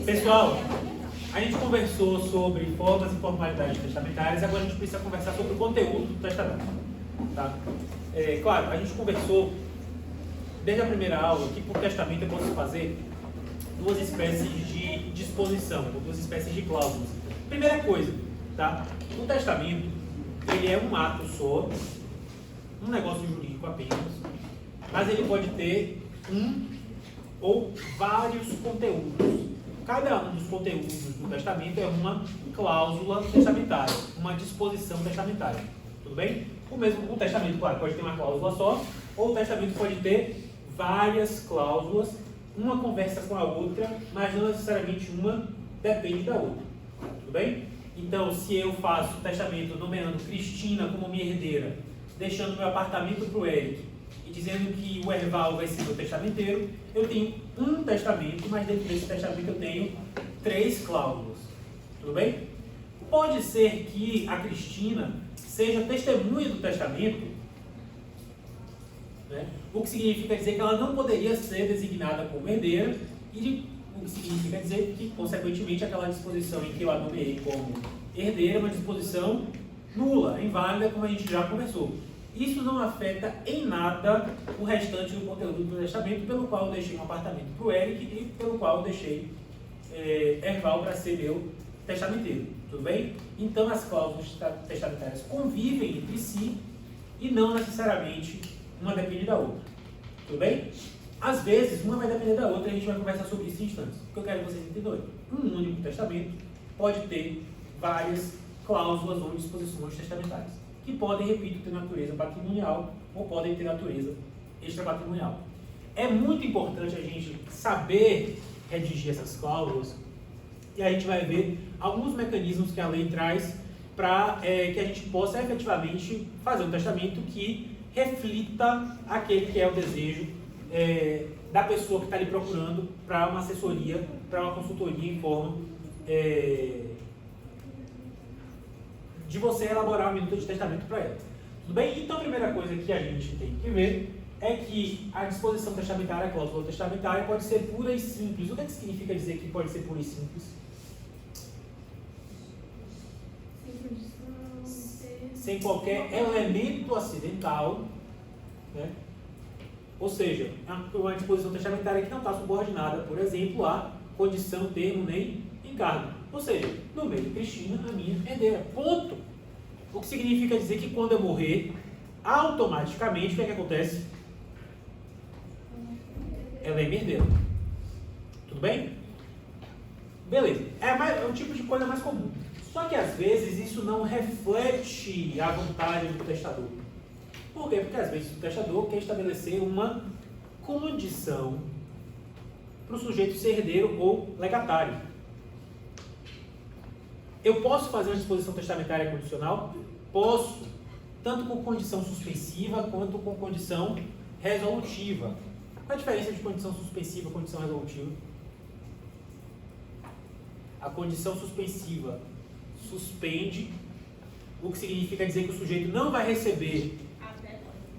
Pessoal, a gente conversou sobre formas e formalidades testamentárias, agora a gente precisa conversar sobre o conteúdo do testamento. Tá? Claro, a gente conversou desde a primeira aula que por testamento eu posso fazer duas espécies de disposição, ou duas espécies de cláusulas. Primeira coisa, tá? O testamento, ele é um ato só, um negócio jurídico apenas, mas ele pode ter um ou vários conteúdos. Cada um dos conteúdos do testamento é uma cláusula testamentária, uma disposição testamentária. Tudo bem? O testamento, claro, pode ter uma cláusula só, ou o testamento pode ter várias cláusulas, uma conversa com a outra, mas não necessariamente uma depende da outra. Tudo bem? Então, se eu faço o testamento nomeando Cristina como minha herdeira, deixando meu apartamento para o Eric e dizendo que o Erval vai ser meu testamenteiro, eu tenho um testamento, mas dentro desse testamento eu tenho 3 cláusulas. Tudo bem? Pode ser que a Cristina seja testemunha do testamento, né? O que significa dizer que ela não poderia ser designada como herdeira, e o que significa dizer que, consequentemente, aquela disposição em que eu a nomeei como herdeira é uma disposição nula, inválida, como a gente já conversou. Isso não afeta em nada o restante do conteúdo do testamento, pelo qual eu deixei um apartamento para o Eric e pelo qual eu deixei Erval para ser meu testamenteiro. Tudo bem? Então as cláusulas testamentárias convivem entre si e não necessariamente uma depende da outra. Tudo bem? Às vezes, uma vai depender da outra e a gente vai conversar sobre isso em instantes. O que eu quero que vocês entendam é um único testamento pode ter várias cláusulas ou disposições testamentárias, que podem, repito, ter natureza patrimonial ou podem ter natureza extrapatrimonial. É muito importante a gente saber redigir essas cláusulas e a gente vai ver alguns mecanismos que a lei traz para que a gente possa efetivamente fazer um testamento que reflita aquele que é o desejo da pessoa que está ali procurando para uma assessoria, para uma consultoria em forma de você elaborar uma minuta de testamento para ela. Tudo bem? Então a primeira coisa que a gente tem que ver é que a disposição testamentária, a cláusula testamentária, pode ser pura e simples. O que significa dizer que pode ser pura e simples? Sem qualquer elemento acidental, né? Ou seja, é uma disposição testamentária que não está subordinada, por exemplo, a condição, termo, nem encargo. Ou seja, no meio de Cristina, a minha herdeira. Ponto. O que significa dizer que quando eu morrer, automaticamente, o que é que acontece? Ela é minha herdeira. Tudo bem? Beleza. É um tipo de coisa mais comum. Só que às vezes isso não reflete a vontade do testador. Por quê? Porque às vezes o testador quer estabelecer uma condição para o sujeito ser herdeiro ou legatário. Eu posso fazer uma disposição testamentária condicional? Posso, tanto com condição suspensiva quanto com condição resolutiva. Qual é a diferença de condição suspensiva e condição resolutiva? A condição suspensiva suspende, o que significa dizer que o sujeito não vai receber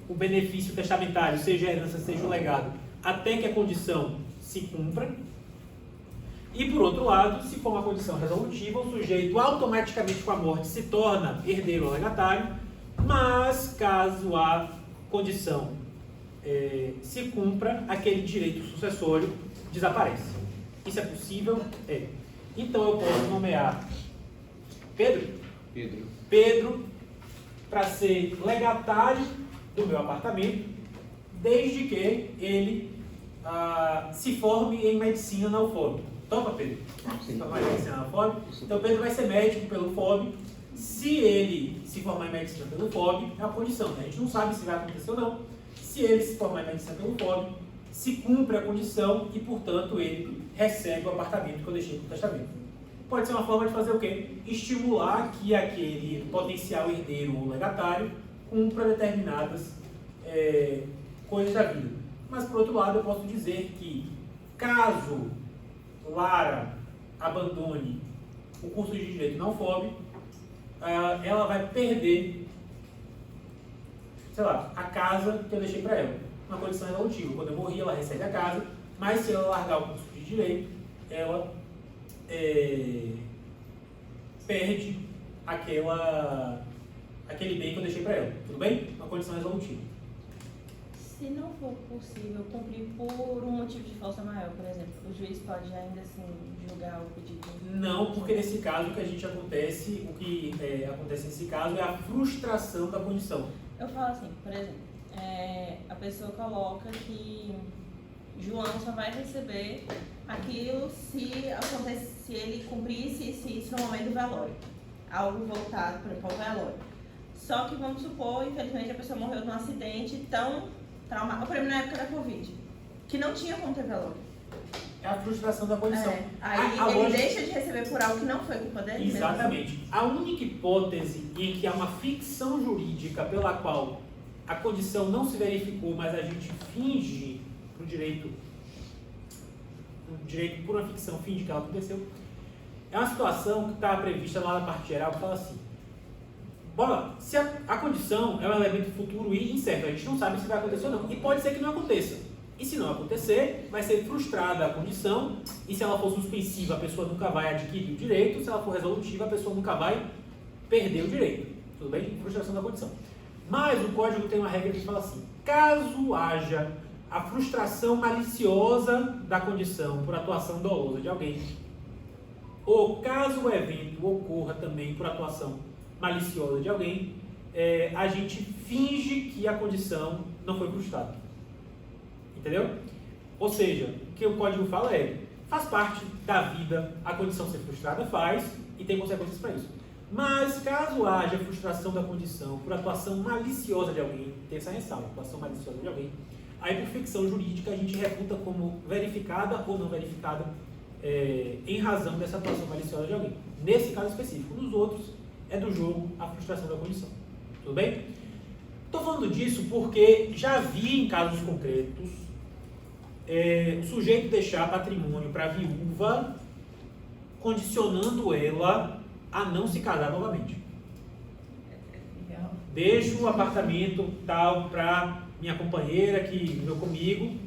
o benefício testamentário, seja a herança, seja o legado, até que a condição se cumpra. E por outro lado, se for uma condição resolutiva, o sujeito automaticamente com a morte se torna herdeiro ou legatário, mas caso a condição se cumpra, aquele direito sucessório desaparece. Isso é possível? É. Então eu posso nomear Pedro para ser legatário do meu apartamento, desde que ele se forme em medicina na UFOB. Topa, Pedro? Se formar em medicina na UFOB. Então Pedro vai ser médico pelo UFOB. Se ele se formar em medicina pelo UFOB, é uma condição, né? A gente não sabe se vai acontecer ou não. Se ele se formar em medicina pelo UFOB, se cumpre a condição e, portanto, ele recebe o apartamento que eu deixei no testamento. Pode ser uma forma de fazer o quê? Estimular que aquele potencial herdeiro ou legatário cumpra determinadas coisas da vida. Mas, por outro lado, eu posso dizer que, caso Lara abandone o curso de Direito na UFOB, ela vai perder, sei lá, a casa que eu deixei para ela. Uma condição resolutiva. Quando eu morrer, ela recebe a casa, mas se ela largar o curso de Direito, ela perde aquele bem que eu deixei para ela. Tudo bem? Uma condição resolutiva. Se não for possível cumprir por um motivo de força maior, por exemplo, o juiz pode ainda assim julgar o pedido? Não, porque nesse caso o que acontece nesse caso é a frustração da condição. Eu falo assim, por exemplo, a pessoa coloca que João só vai receber aquilo se ele cumprisse isso no momento do velório. Algo voltado, por exemplo, ao velório. Só que vamos supor, infelizmente, a pessoa morreu num acidente tão traumático, por exemplo, na época da Covid, que não tinha como ter velório. É a frustração da condição. Aí ele deixa de receber por algo que não foi culpa dele. Exatamente. Mesmo. A única hipótese em que há uma ficção jurídica pela qual a condição não se verificou, mas a gente finge para o direito por uma ficção, finge que ela aconteceu, é uma situação que está prevista lá na parte geral, que fala assim: bora, se a condição é um elemento futuro e incerto, a gente não sabe se vai acontecer ou não, e pode ser que não aconteça. E se não acontecer, vai ser frustrada a condição, e se ela for suspensiva, a pessoa nunca vai adquirir o direito, se ela for resolutiva, a pessoa nunca vai perder o direito. Tudo bem? Frustração da condição. Mas o código tem uma regra que fala assim: caso haja a frustração maliciosa da condição por atuação dolosa de alguém, ou caso o evento ocorra também por atuação maliciosa de alguém, a gente finge que a condição não foi frustrada. Entendeu? Ou seja, o que o código fala faz parte da vida a condição ser frustrada, faz, e tem consequências para isso. Mas caso haja frustração da condição por atuação maliciosa de alguém, tem essa ressalva, atuação maliciosa de alguém, aí por ficção jurídica a gente reputa como verificada ou não verificada em razão dessa atuação maliciosa de alguém. Nesse caso específico. Nos outros, é do jogo a frustração da condição. Tudo bem? Estou falando disso porque já vi em casos concretos o sujeito deixar patrimônio para a viúva, condicionando ela a não se casar novamente. Deixo o apartamento tal para minha companheira que viveu comigo,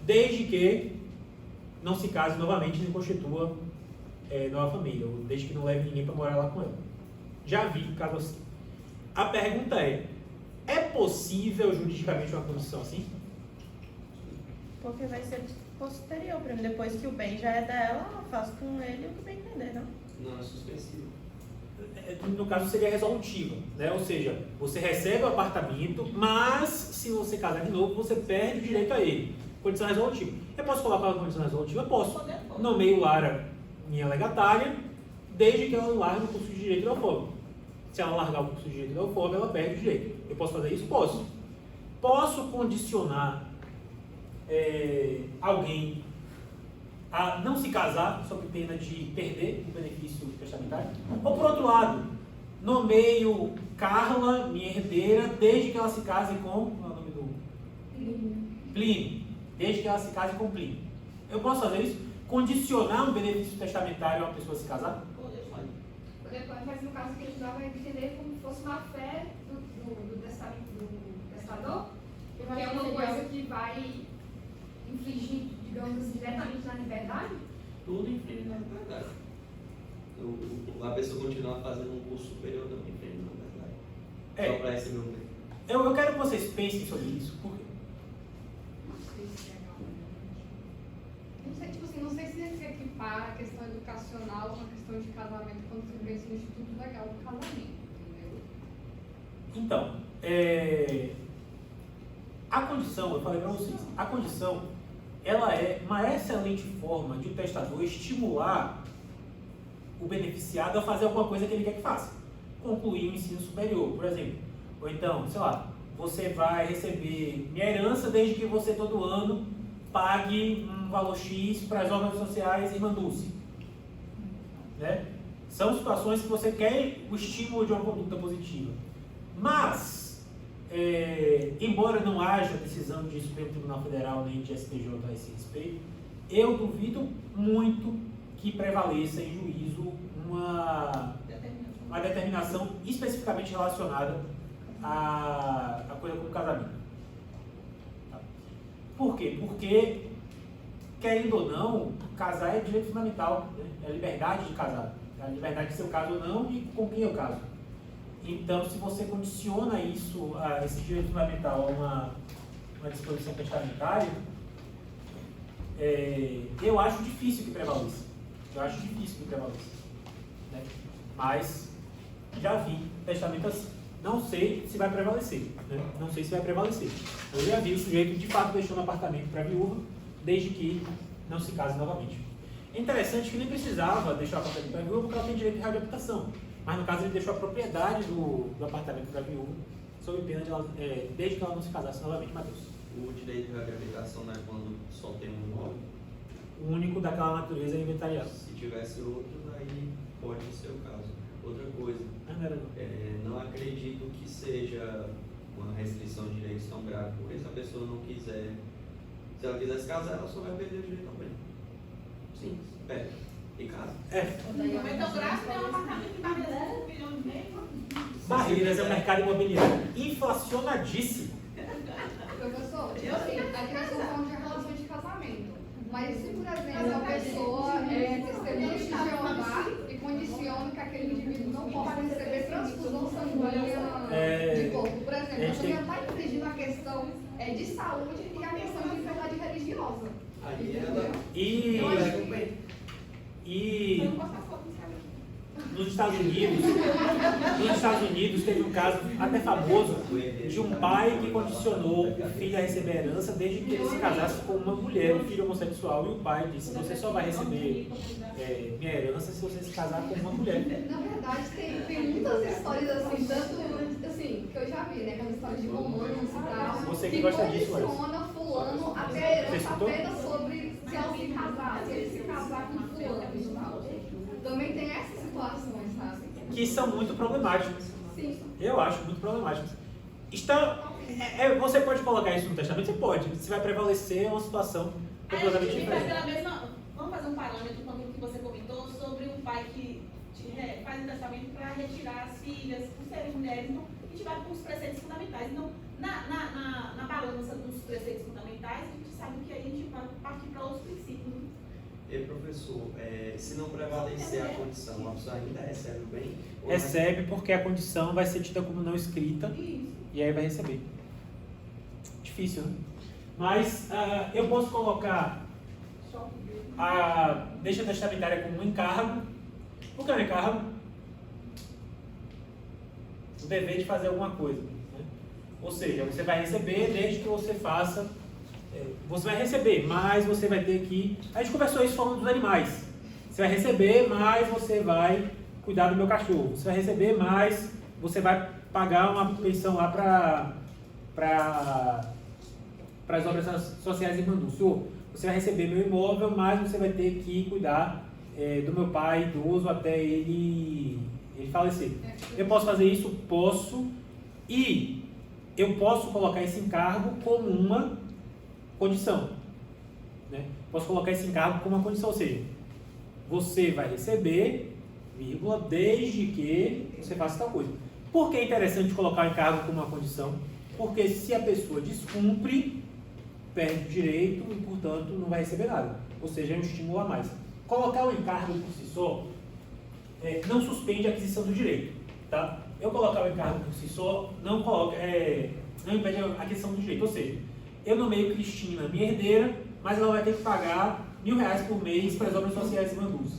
desde que não se case novamente e não constitua nova família, ou desde que não leve ninguém para morar lá com ela. Já vi caso assim. A pergunta é possível juridicamente uma condição assim? Porque vai ser posterior, por exemplo, depois que o bem já é dela, ela faz com ele o que bem entender, não? Não, é suspensivo. No caso seria resolutiva, né? Ou seja, você recebe o apartamento, mas se você casar de novo, você perde o direito a ele. Condição resolutiva. Eu posso colocar uma condição resolutiva? Eu posso. Nomeio Lara minha legatária, desde que ela não largue o curso de direito da UFOB. Se ela largar o curso de direito da UFOB, ela perde o direito. Eu posso fazer isso? Posso. Posso condicionar alguém a não se casar sob pena de perder o benefício testamentário? Ou por outro lado, nomeio Carla, minha herdeira, desde que ela se case com... Qual é o nome do? Plínio. Desde que ela se case com Plínio. Eu posso fazer isso? Condicionar um benefício testamentário a uma pessoa se casar? Mas no caso que ele vai entender como se fosse uma fé do testador, porque é uma coisa que vai infligir, digamos assim, diretamente na liberdade? Tudo infringe na liberdade. A pessoa continuar fazendo um curso superior também infringe na liberdade. Só para receber um bem. Eu quero que vocês pensem sobre isso. Por quê? Não sei se equipara a questão educacional com a questão de casamento quando se vê esse Instituto Legal do Casamento, entendeu? Então, a condição, eu falei para vocês, a condição, ela é uma excelente forma de o testador estimular o beneficiado a fazer alguma coisa que ele quer que faça. Concluir o ensino superior, por exemplo. Ou então, sei lá, você vai receber minha herança desde que você todo ano pague um valor X para as obras sociais em Manduce. Né? São situações que você quer o estímulo de uma conduta positiva. Mas, embora não haja decisão de Supremo Tribunal Federal nem de STJ a esse respeito, eu duvido muito que prevaleça em juízo uma determinação especificamente relacionada à coisa como casamento. Tá? Por quê? Porque querendo ou não, casar é direito fundamental, né? É a liberdade de casar, é a liberdade de ser eu caso ou não e com quem eu caso. Então, se você condiciona isso, esse direito fundamental a uma disposição testamentária, eu acho difícil que prevaleça. Né? Mas já vi testamento assim. Não sei se vai prevalecer. Né? Eu já vi o sujeito de fato deixando o apartamento para a viúva, desde que não se case novamente. É interessante que nem precisava deixar o apartamento para a viúva, porque ela tem direito de reabilitação. Mas no caso ele deixou a propriedade do apartamento para a viúva, sob pena de ela, desde que ela não se casasse novamente. Matheus. O direito de reabilitação não é quando só tem um imóvel? O único daquela natureza é inventariado. Se tivesse outros, aí pode ser o caso. Outra coisa, não acredito que seja uma restrição de direitos tão grave, porque se a pessoa não quiser, se ela quiser se casar, ela só vai perder o direito também. Sim, perde. E casa. Não é tão grave, tem um apartamento que vale 1 milhão e meio. Barreiras é um mercado imobiliário inflacionadíssimo. Professor, assim, aqui nós estamos falando de relações de casamento. Mas se, por exemplo, a pessoa é testemunha de Jeová e condiciona que aquele indivíduo não possa receber transfusão sanguínea de corpo, por exemplo, você já está infringindo a questão de saúde e a questão de liberdade religiosa. E nos Estados Unidos teve um caso até famoso de um pai que condicionou o filho a receber herança desde que ele se casasse com uma mulher, um filho homossexual, e o pai disse: você só vai receber minha herança se você se casar com uma mulher. Na verdade, tem muitas histórias assim, tanto assim, que eu já vi, né? Aquelas histórias de romance e tal. Você que gosta disso, condiciona fulano até a herança apenas sobre se ela se casar, se ele se casar com fulano e tal. Também tem essas situações, sabe? Que são muito problemáticas. Sim. Eu acho muito problemáticas. Você pode colocar isso no testamento? Você pode. Se vai prevalecer, é uma situação completamente diferente. Vamos fazer um parâmetro com aquilo que você comentou sobre um pai que faz um testamento para retirar as filhas, por serem mulheres, então, e tiver com os preceitos fundamentais. Então, na balança dos preceitos fundamentais, a gente sabe que aí a gente vai partir para outros princípios. E professor, se não prevalecer a condição, a pessoa ainda recebe o bem? Recebe porque a condição vai ser tida como não escrita. Isso. E aí vai receber. Difícil, né? Mas eu posso colocar a deixa testamentária como um encargo. Por que é um encargo? O dever de fazer alguma coisa. Né? Ou seja, você vai receber desde que você faça. Você vai receber, mas você vai ter que... A gente conversou isso falando dos animais. Você vai receber, mas você vai cuidar do meu cachorro. Você vai receber, mas você vai pagar uma pensão lá para as obras sociais em Mandu. Você vai receber meu imóvel, mas você vai ter que cuidar do meu pai idoso até ele falecer. Eu posso fazer isso? Posso. E eu posso colocar esse encargo como uma condição. Né? Posso colocar esse encargo como uma condição, ou seja, você vai receber, vírgula, desde que você faça tal coisa. Por que é interessante colocar o encargo como uma condição? Porque se a pessoa descumpre, perde o direito e, portanto, não vai receber nada. Ou seja, é um estímulo a mais. Colocar o encargo por si só não suspende a aquisição do direito. Tá? Eu colocar o encargo por si só não impede a aquisição do direito. Ou seja, eu nomeio Cristina minha herdeira, mas ela vai ter que pagar R$1.000 por mês para as obras sociais e Mandus.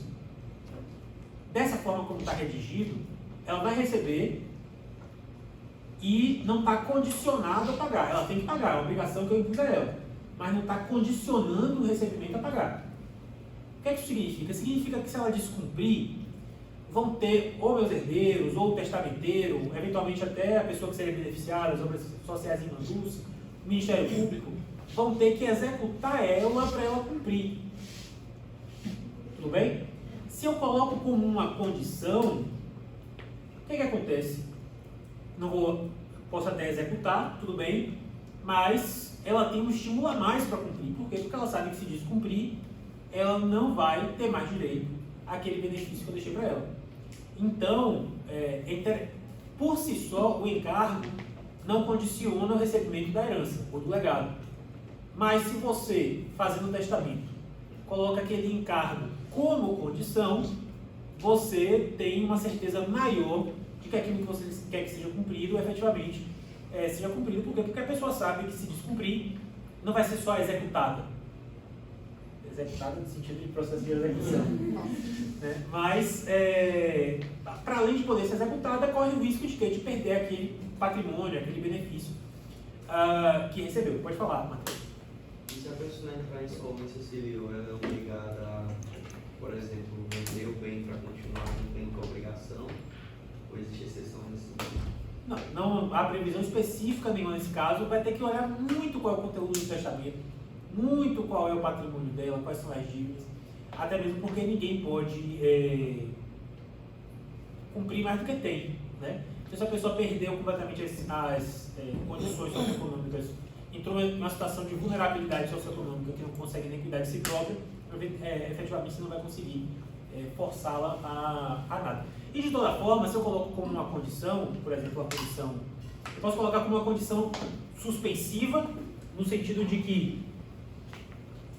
Dessa forma como está redigido, ela vai receber e não está condicionada a pagar. Ela tem que pagar, é uma obrigação que eu impus a ela, mas não está condicionando o recebimento a pagar. O que é que isso significa? Significa que se ela descumprir, vão ter ou meus herdeiros, ou o testamenteiro, eventualmente até a pessoa que seria beneficiada, as obras sociais em Mandus, o Ministério Público, vão ter que executar ela para ela cumprir. Tudo bem? Se eu coloco como uma condição, o que acontece? Posso até executar, tudo bem, mas ela tem um estímulo a mais para cumprir. Por quê? Porque ela sabe que se descumprir, ela não vai ter mais direito àquele benefício que eu deixei para ela. Então, por si só, o encargo não condiciona o recebimento da herança ou do legado. Mas se você, fazendo o testamento, coloca aquele encargo como condição, você tem uma certeza maior de que aquilo que você quer que seja cumprido, efetivamente, seja cumprido. Por quê? Porque a pessoa sabe que se descumprir, não vai ser só executada. Executada no sentido de processo de execução. Né? Mas, para além de poder ser executada, corre o risco de perder aquele patrimônio, aquele benefício que recebeu. Pode falar, Matheus. E se a pessoa entrar em insolvência civil, ela é obrigada a, por exemplo, vender o bem para continuar com o bem com obrigação? Ou existe exceção nesse sentido? Não há previsão específica nenhuma nesse caso. Vai ter que olhar muito qual é o conteúdo do testamento, muito qual é o patrimônio dela, quais são as dívidas, até mesmo porque ninguém pode cumprir mais do que tem, né? Então, se a pessoa perdeu completamente as condições socioeconômicas, entrou em uma situação de vulnerabilidade socioeconômica que não consegue nem cuidar de si própria, efetivamente você não vai conseguir forçá-la a nada. E de toda forma, se eu coloco como uma condição, por exemplo, uma condição, eu posso colocar como uma condição suspensiva, no sentido de que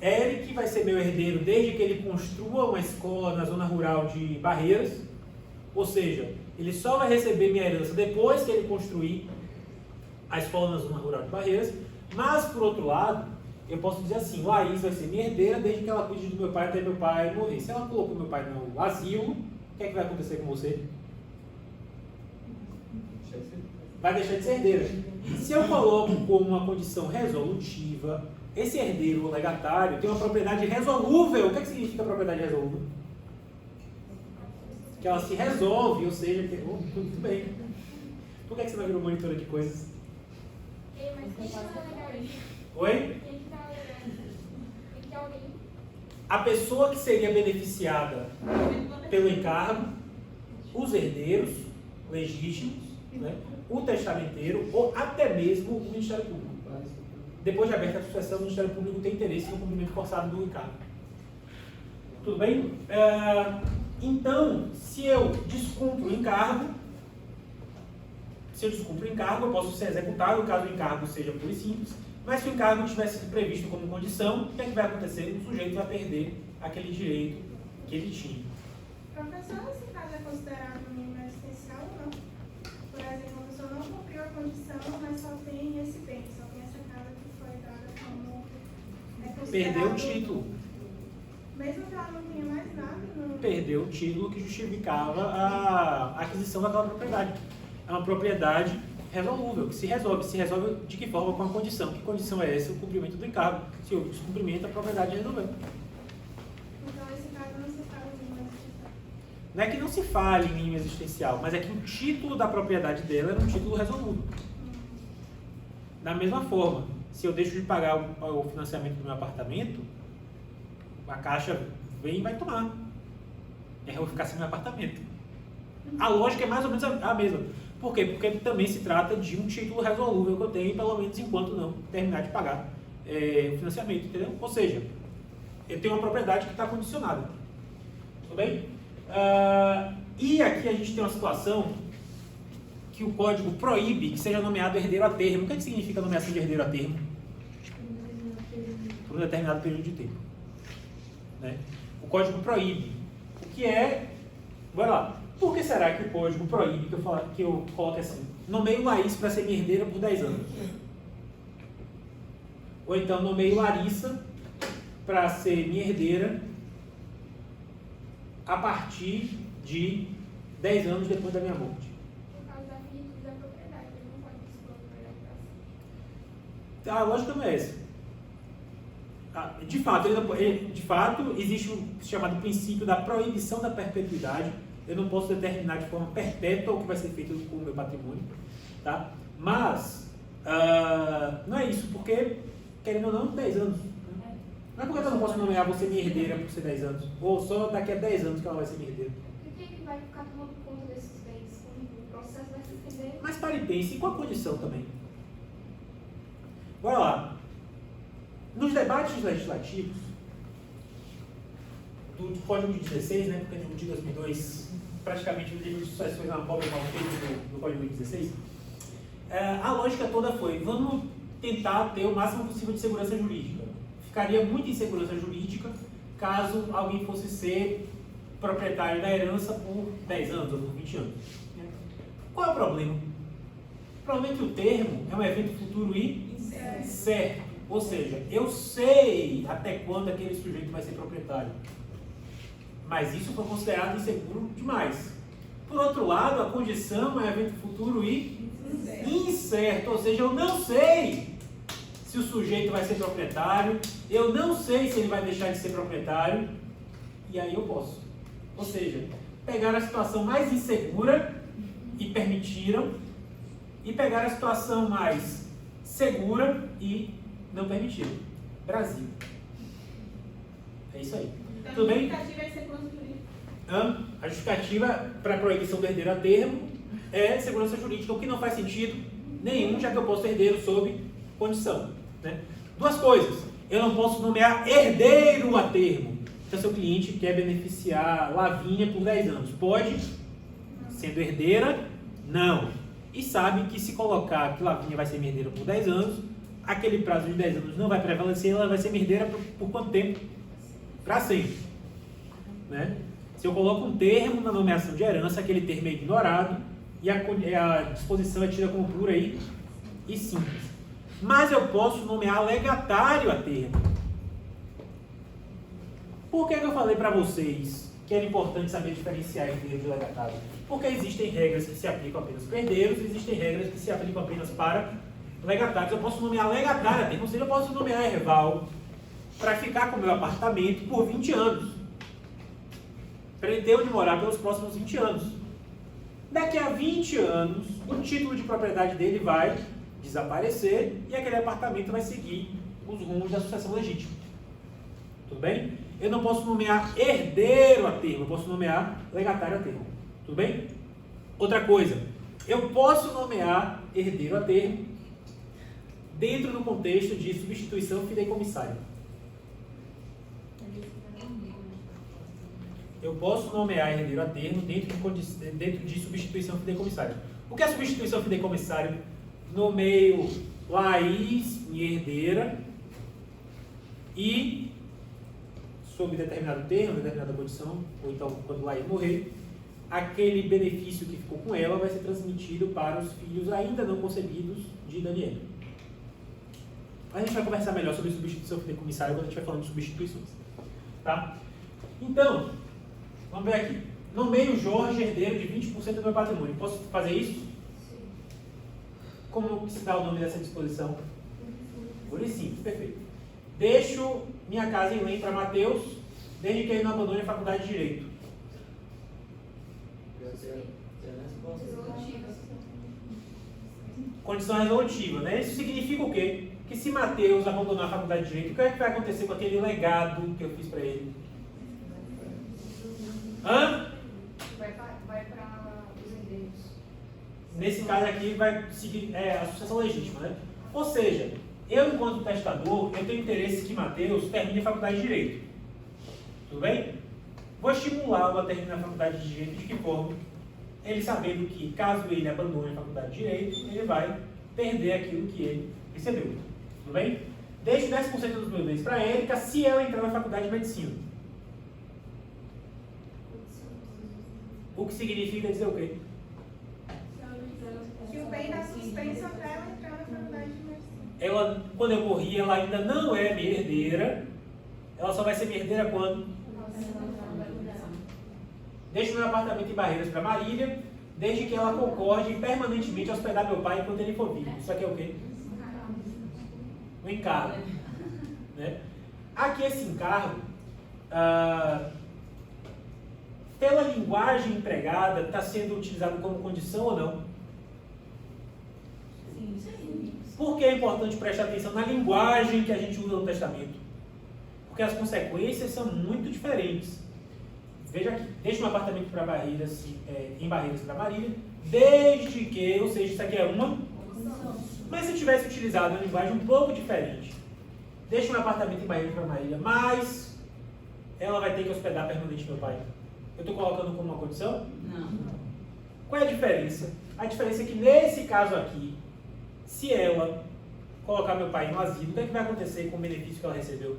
Eric vai ser meu herdeiro desde que ele construa uma escola na zona rural de Barreiras, ou seja, ele só vai receber minha herança depois que ele construir a escola na zona rural de Barreiras, mas, por outro lado, eu posso dizer assim, Laís vai ser minha herdeira desde que ela cuide do meu pai até meu pai morrer. Se ela colocou meu pai no asilo, o que é que vai acontecer com você? Vai deixar de ser herdeira. Se eu coloco como uma condição resolutiva, esse herdeiro legatário tem uma propriedade resolúvel. O que significa propriedade resolúvel? Que ela se resolve, ou seja, tudo bem. Por que você não virou monitora de coisas? Mas quem está alegando? Oi? Quem está alegando? Tem que alguém. A pessoa que seria beneficiada pelo encargo, os herdeiros legítimos, né, o testamenteiro ou até mesmo o Ministério Público. Depois de aberta a sucessão, o Ministério Público tem interesse no cumprimento forçado do encargo. Tudo bem? Então, se eu descumpro o encargo, eu posso ser executado caso o encargo seja puro e simples, mas se o encargo tivesse sido previsto como condição, o que é que vai acontecer? O sujeito vai perder aquele direito que ele tinha. Professor, esse caso é considerado um mínimo existencial ou não? Por exemplo, a pessoa não cumpriu a condição, mas só tem esse bem, só tem essa casa que foi dada como... Perdeu o título. Mesmo que ela não tenha mais nada, não... Perdeu o título que justificava a aquisição daquela propriedade. É uma propriedade resolúvel, que se resolve. Se resolve de que forma? Com a condição. Que condição é essa? O cumprimento do encargo. Se houve descumprimento, a propriedade resolveu. Então, esse caso não se fala de mínimo existencial. Não é que não se fale em mínimo existencial, mas é que o título da propriedade dela era um título resolúvel. Da mesma forma, se eu deixo de pagar o financiamento do meu apartamento, a Caixa vem e vai tomar. Eu vou ficar sem meu apartamento. A lógica é mais ou menos a mesma. Por quê? Porque também se trata de um título resolúvel que eu tenho, pelo menos enquanto não terminar de pagar o financiamento, entendeu? Ou seja, eu tenho uma propriedade que está condicionada. Tudo bem? E aqui a gente tem uma situação que o código proíbe que seja nomeado herdeiro a termo. O que significa nomeação de herdeiro a termo? Por um determinado período de tempo. Né? O código proíbe. O que é... Bora lá. Por que será que o código proíbe que eu coloque assim? Nomeio Laís para ser minha herdeira por 10 anos. Ou então nomeio Larissa para ser minha herdeira a partir de 10 anos depois da minha morte. Por causa da finitude da propriedade, ele não pode dispor a propriedade para si. A lógica não é essa. De fato, existe o chamado princípio da proibição da perpetuidade. Eu não posso determinar de forma perpétua o que vai ser feito com o meu patrimônio, tá? Mas, não é isso, porque, querendo ou não, 10 anos. Não é porque eu não posso nomear você minha herdeira por ser 10 anos, ou só daqui a 10 anos que ela vai ser minha herdeira. Por que ele vai ficar tomando conta desses bens? O processo vai se estender. Mas pare e pense, e com a condição também? Bora lá. Nos debates legislativos, do Código de 16, né, porque no de 2002, praticamente o livro de sucessões na pobre mal feito do Código de 16, a lógica toda foi, vamos tentar ter o máximo possível de segurança jurídica. Ficaria muita insegurança jurídica caso alguém fosse ser proprietário da herança por 10 anos ou por 20 anos. Qual é o problema? O problema é que o termo é um evento futuro e incerto. Ou seja, eu sei até quando aquele sujeito vai ser proprietário. Mas isso foi considerado inseguro demais. Por outro lado, a condição é um evento futuro e incerto. Ou seja, eu não sei se o sujeito vai ser proprietário, eu não sei se ele vai deixar de ser proprietário, e aí eu posso. Ou seja, pegar a situação mais insegura e permitiram, e pegar a situação mais segura e não permitiram. Brasil. É isso aí. Então, Tudo bem? a justificativa é segurança jurídica. A justificativa para a proibição do herdeiro a termo é segurança jurídica, o que não faz sentido nenhum, já que eu posso ter herdeiro sob condição. Né? Duas coisas. Eu não posso nomear herdeiro a termo. Então, seu cliente quer beneficiar Lavínia por 10 anos. Pode? Sendo herdeira? Não. E sabe que se colocar que Lavínia vai ser minha herdeira por 10 anos, aquele prazo de 10 anos não vai prevalecer, ela vai ser minha herdeira por quanto tempo? Para sempre. Né? Se eu coloco um termo na nomeação de herança, aquele termo é ignorado e a disposição é tida como pura e simples. Mas eu posso nomear legatário a termo. Por que eu falei para vocês que era importante saber diferenciar herdeiro de legatário? Porque existem regras que se aplicam apenas para herdeiros, existem regras que se aplicam apenas para legatários. Eu posso nomear legatário a termo, ou seja, eu posso nomear Herval para ficar com o meu apartamento por 20 anos. Para ele ter onde morar pelos próximos 20 anos. Daqui a 20 anos, o título de propriedade dele vai desaparecer e aquele apartamento vai seguir os rumos da sucessão legítima. Tudo bem? Eu não posso nomear herdeiro a termo, eu posso nomear legatário a termo. Tudo bem? Outra coisa, eu posso nomear herdeiro a termo dentro do contexto de substituição fideicomissária. Eu posso nomear herdeiro a termo dentro de substituição fideicomissária. O que é substituição fideicomissária? Nomeio Laís, minha herdeira, e, sob determinado termo, determinada condição, ou então quando Laís morrer, aquele benefício que ficou com ela vai ser transmitido para os filhos ainda não concebidos de Daniel. A gente vai conversar melhor sobre substituição fideicomissária quando a gente vai falando de substituições. Tá? Então, vamos ver aqui. Nomeio Jorge herdeiro de 20% do meu patrimônio. Posso fazer isso? Como se dá o nome dessa disposição? Por simples, perfeito. Deixo minha casa em lei para Mateus, desde que ele não abandone a faculdade de Direito. Condição resolutiva, né? Isso significa o quê? Que se Mateus abandonar a faculdade de Direito, o que é que vai acontecer com aquele legado que eu fiz para ele? Vai para os herdeiros. Nesse caso aqui vai seguir a sucessão legítima, né? Ou seja, eu enquanto testador, eu tenho interesse que Mateus termine a faculdade de Direito. Tudo bem? Vou estimulá-lo a terminar a faculdade de Direito de que forma? Ele sabendo que caso ele abandone a faculdade de Direito, ele vai perder aquilo que ele recebeu. Tudo bem? Deixo 10% dos meus bens para a Érica se ela entrar na faculdade de Medicina. O que significa dizer o quê? Que o bem está suspenso para ela entrar na faculdade de medicina. Ela, quando eu morri, ela ainda não é minha herdeira. Ela só vai ser minha herdeira quando? Deixo meu apartamento em Barreiras para Marília, desde que ela concorde em permanentemente hospedar meu pai enquanto ele for vivo. Isso aqui é o quê? Um encargo. Né? Aqui esse encargo, pela linguagem empregada, está sendo utilizado como condição ou não? Sim. Por que é importante prestar atenção na linguagem que a gente usa no testamento? Porque as consequências são muito diferentes. Veja aqui, deixa um apartamento para Barreiras, em Barreiras para Marília, desde que, ou seja, isso aqui é uma. Mas se eu tivesse utilizado uma linguagem um pouco diferente, deixa um apartamento em Barreiras para Marília, mas ela vai ter que hospedar permanente meu pai. Eu estou colocando como uma condição? Não. Qual é a diferença? A diferença é que nesse caso aqui, se ela colocar meu pai no asilo, o que é que vai acontecer com o benefício que ela recebeu?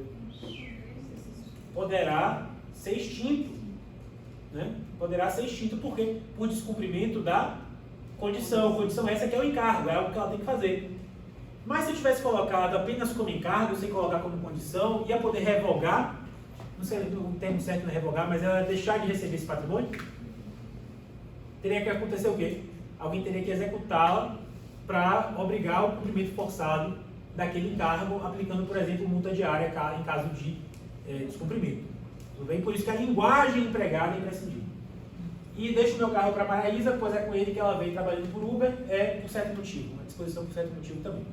poderá ser extinto. Né? Poderá ser extinto por quê? Por descumprimento da condição. Condição essa que é o encargo, é algo que ela tem que fazer. Mas se eu tivesse colocado apenas como encargo, sem colocar como condição, ia poder revogar, não sei o termo certo não é revogar, mas ela deixar de receber esse patrimônio? Teria que acontecer o quê? Alguém teria que executá-la para obrigar o cumprimento forçado daquele encargo, aplicando, por exemplo, multa diária em caso de descumprimento. Tudo bem? Por isso que a linguagem empregada é imprescindível. E deixo o meu carro para a Maraísa, pois é com ele que ela veio trabalhando por Uber, por certo motivo, uma disposição por certo motivo também.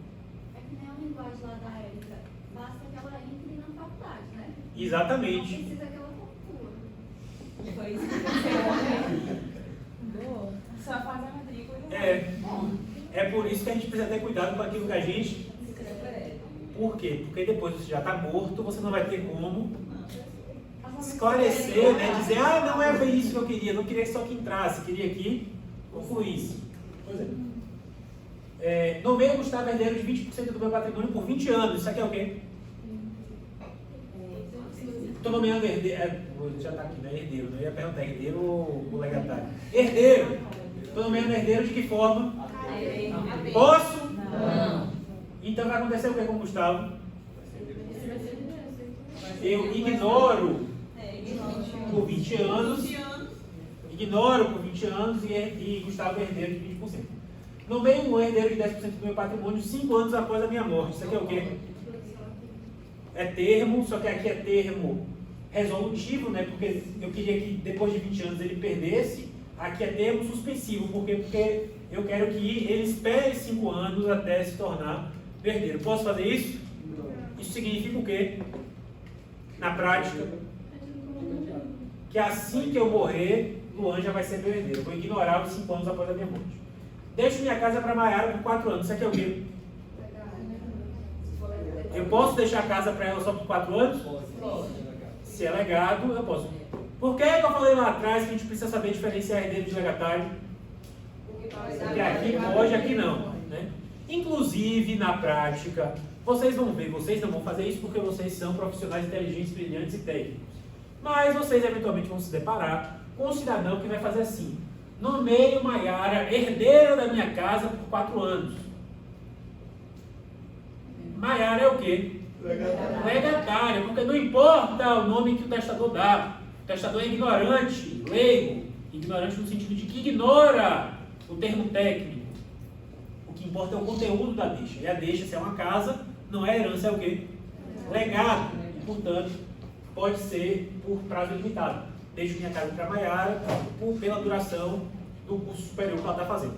É que nem a linguagem lá da Érica, basta que ela entre na faculdade, né? Exatamente. Não precisa que ela conclua. Foi isso que aconteceu. Só faz a matrícula e É por isso que a gente precisa ter cuidado com aquilo que a gente... Por quê? Porque depois você já está morto, você não vai ter como esclarecer, né? Dizer, não é bem isso que eu queria, não queria só que entrasse, queria que concluísse. Pois é. Nomeio Gustavo herdeiro de 20% do meu patrimônio por 20 anos. Isso aqui é o quê? Estou nomeando herdeiro. Já está aqui, né? Herdeiro. Não ia perguntar herdeiro ou legatário. Herdeiro. Estou nomeando herdeiro de que forma? Posso? Não. Então vai acontecer o que com o Gustavo? Eu ignoro por 20 anos. Ignoro por 20 anos e Gustavo é herdeiro de 20%. Nomeio um herdeiro de 10% do meu patrimônio 5 anos após a minha morte. Isso aqui é o quê? É termo, só que aqui é termo resolutivo, né? Porque eu queria que depois de 20 anos ele perdesse. Aqui é termo suspensivo. Por quê? Porque eu quero que ele espere 5 anos até se tornar herdeiro. Posso fazer isso? Isso significa o quê? Na prática, que assim que eu morrer, Luan já vai ser meu herdeiro. Eu vou ignorar os 5 anos após a minha morte. Deixo minha casa para Maiara por 4 anos. Isso aqui é o quê? Eu posso deixar a casa para ela só por 4 anos? Se é legado, eu posso. Por que eu falei lá atrás que a gente precisa saber diferenciar herdeiro de legatário? Porque aqui pode, aqui não. Né? Inclusive, na prática, vocês vão ver, vocês não vão fazer isso porque vocês são profissionais inteligentes, brilhantes e técnicos. Mas vocês eventualmente vão se deparar com um cidadão que vai fazer assim: nomeio Maiara herdeira da minha casa por 4 anos. Maiara é o quê? Legatária, porque não importa o nome que o testador dá. O testador é ignorante, leigo, ignorante no sentido de que ignora o termo técnico. O que importa é o conteúdo da deixa. E a deixa, se é uma casa, não é herança, é o quê? Legado. E, portanto, pode ser por prazo limitado. Deixo minha casa para Maiara pela duração do curso superior que ela está fazendo.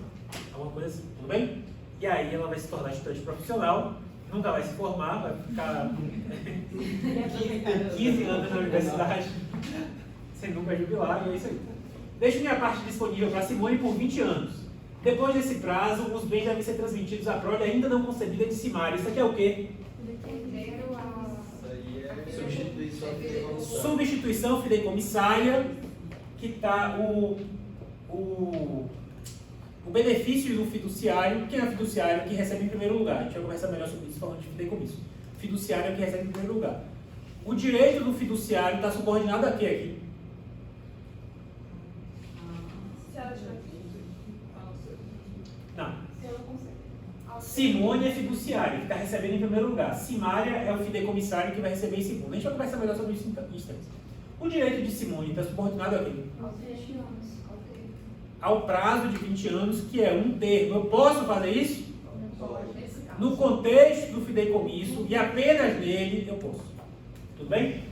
Alguma coisa assim, tudo bem? E aí ela vai se tornar estudante profissional, nunca vai se formar, vai ficar 15 anos na universidade, sem nunca jubilar, e é isso aí. Deixo minha parte disponível para Simone por 20 anos. Depois desse prazo, os bens devem ser transmitidos à prole ainda não concebida de Simária. Isso aqui é o quê? Substituição fideicomissária, que está o benefício do fiduciário. Quem é o fiduciário? Que recebe em primeiro lugar. A gente vai conversar melhor sobre isso falando de fideicomisso. Fiduciário é que recebe em primeiro lugar. O direito do fiduciário está subordinado a quê aqui? Não. Simone é fiduciário, que está recebendo em primeiro lugar. Simária é o fideicomissário que vai receber em segundo. A gente vai conversar melhor sobre isso em instantes. O direito de Simone está subordinado a quê? Ao prazo de 20 anos, que é um termo. Eu posso fazer isso? No contexto do fideicomisso e apenas nele eu posso. Tudo bem?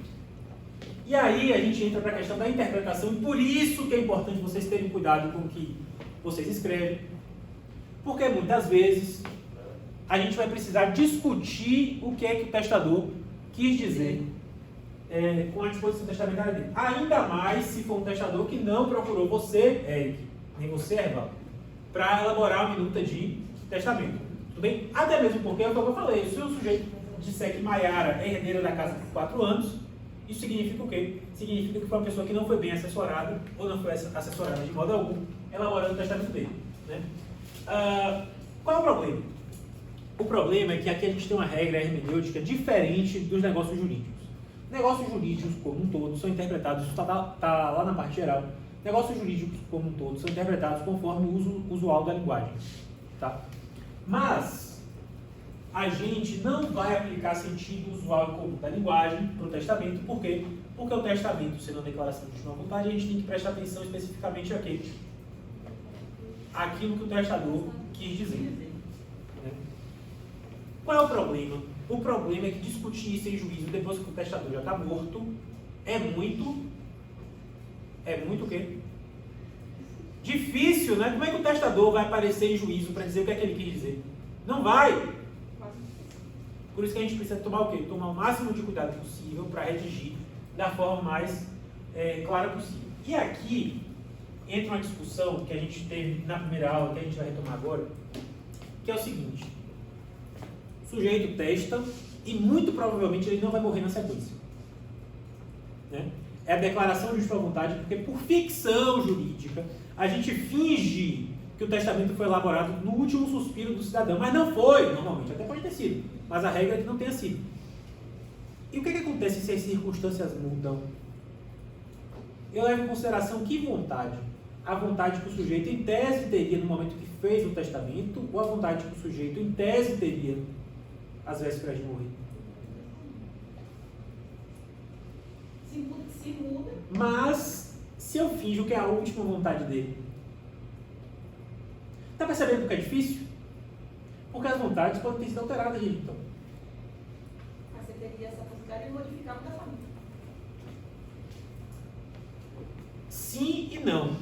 E aí a gente entra para a questão da interpretação, e por isso que é importante vocês terem cuidado com o que vocês escrevem, porque muitas vezes a gente vai precisar discutir o que é que o testador quis dizer com a disposição testamentária dele. Ainda mais se for um testador que não procurou você, Eric, nem você, Erval, para elaborar uma minuta de testamento. Tudo bem? Até mesmo porque é o que eu falei, se o sujeito disser que Maiara é herdeira da casa por 4 anos, isso significa o quê? Significa que foi uma pessoa que não foi bem assessorada, ou não foi assessorada de modo algum, elaborando o testamento dele. Né? Qual é o problema? O problema é que aqui a gente tem uma regra hermenêutica diferente dos negócios jurídicos. Negócios jurídicos como um todo são interpretados, isso está lá na parte geral, negócios jurídicos como um todo são interpretados conforme o uso usual da linguagem. Tá? Mas a gente não vai aplicar sentido usual e comum da linguagem para o testamento. Por quê? Porque o testamento, sendo uma declaração de última vontade, a gente tem que prestar atenção especificamente aquilo que o testador quis dizer. Né? Qual é o problema? O problema é que discutir isso em juízo depois que o testador já está morto é muito o quê? Difícil, né? Como é que o testador vai aparecer em juízo para dizer o que é que ele quis dizer? Não vai! Por isso que a gente precisa tomar o quê? Tomar o máximo de cuidado possível para redigir da forma mais clara possível. E aqui entra uma discussão que a gente teve na primeira aula, que a gente vai retomar agora, que é o seguinte: o sujeito testa e muito provavelmente ele não vai morrer na sequência. Né? É a declaração de última vontade, porque por ficção jurídica a gente finge que o testamento foi elaborado no último suspiro do cidadão, mas não foi, normalmente, até pode ter sido, mas a regra é que não tenha sido. E o que acontece se as circunstâncias mudam? Eu levo em consideração que vontade? A vontade que o sujeito em tese teria no momento que fez o testamento, ou a vontade que o sujeito em tese teria às vésperas de morrer? Se muda. Mas, se eu finjo que é a última vontade dele, está percebendo porque é difícil? Porque as vontades podem ter sido alteradas, gente. Então, Você teria essa possibilidade de modificar o testamento. sim e não.